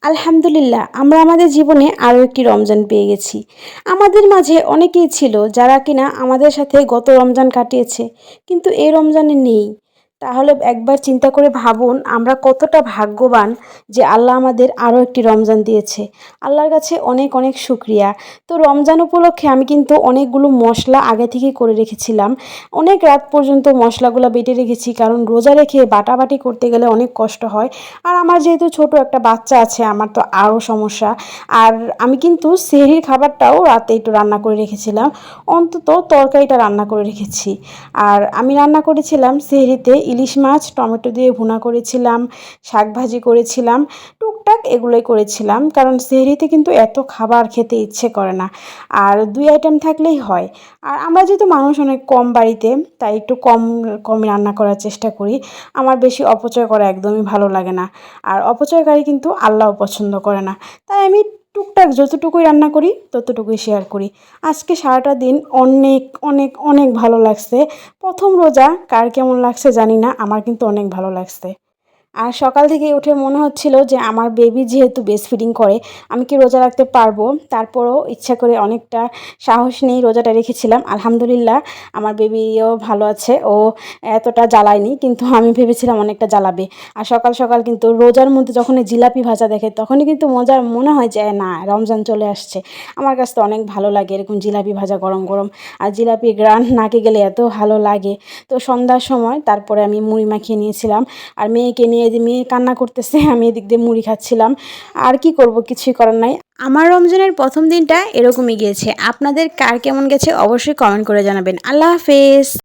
আলহামদুলিল্লাহ আমরা আমাদের জীবনে আরও একটি রমজান পেয়ে গেছি। আমাদের মাঝে অনেকেই ছিল যারা কিনা আমাদের সাথে গত রমজান কাটিয়েছে, কিন্তু এই রমজানে নেই। তাহলে একবার চিন্তা করে ভাবুন আমরা কতটা ভাগ্যবান যে আল্লাহ আমাদের আরও একটি রমজান দিয়েছে। আল্লাহর কাছে অনেক অনেক শুক্রিয়া। তো রমজান উপলক্ষে আমি কিন্তু অনেকগুলো মশলা আগে থেকেই করে রেখেছিলাম। অনেক রাত পর্যন্ত মশলাগুলো বেটে রেখেছি, কারণ রোজা রেখে বাটাবাটি করতে গেলে অনেক কষ্ট হয়। আর আমার যেহেতু ছোট একটা বাচ্চা আছে, আমার তো আরও সমস্যা। আর আমি কিন্তু সেহরির খাবারটাও রাতে একটু রান্না করে রেখেছিলাম, অন্তত তরকারিটা রান্না করে রেখেছি। আর আমি রান্না করেছিলাম সেহরিতে ইলিশ মাছ টমেটো দিয়ে ভুনা করেছিলাম, শাক ভাজি করেছিলাম, টুকটাক এগুলোই করেছিলাম, কারণ সেহরিতে কিন্তু এত খাবার খেতে ইচ্ছে করে না। আর 2 আইটেম থাকলেই হয়। আর আমরা যেহেতু মানুষ অনেক কম বাড়িতে, তাই একটু কম কম রান্না করার চেষ্টা করি। আমার বেশি অপচয় করা একদমই ভালো লাগে না। আর অপচয়কারী কিন্তু আল্লাহও পছন্দ করে না। তাই আমি টুকটাক যতটুকুই রান্না করি ততটুকুই শেয়ার করি। আজকে সারাটা দিন অনেক অনেক অনেক ভালো লাগছে। প্রথম রোজা কার কেমন লাগছে জানি না, আমার কিন্তু অনেক ভালো লাগছে। আর সকাল থেকে উঠে মনে হচ্ছিল যে আমার বেবি যেহেতু ব্রেস্ট ফিডিং করে, আমি কি রোজা রাখতে পারবো? তারপরও ইচ্ছা করে অনেকটা সাহস নিয়েই রোজাটা রেখেছিলাম। আলহামদুলিল্লাহ আমার বেবিও ভালো আছে। ও এতটা জ্বালায়নি, কিন্তু আমি ভেবেছিলাম অনেকটা জ্বালাবে। আর সকাল সকাল কিন্তু রোজার মধ্যে যখনই জিলাপি ভাজা দেখে তখনই কিন্তু মনে হয় যে না, রমজান চলে আসছে। আমার কাছে তো অনেক ভালো লাগে এরকম জিলাপি ভাজা গরম গরম। আর জিলাপি গ্রান নাকে গেলে এত ভালো লাগে। তো সন্ধ্যার সময় তারপরে আমি মুড়ি মাখিয়ে নিয়েছিলাম। আর মেয়েকে নিয়ে যে মেয়ে কান্না করতেছে, আমি এদিক দিয়ে মুড়ি খাচ্ছিলাম। আর কি করব, কিছুই করার নাই। আমার রমজানের প্রথম দিনটা এরকমই গিয়েছে। আপনাদের কার কেমন গেছে অবশ্যই কমেন্ট করে জানাবেন। আল্লাহ হাফেজ।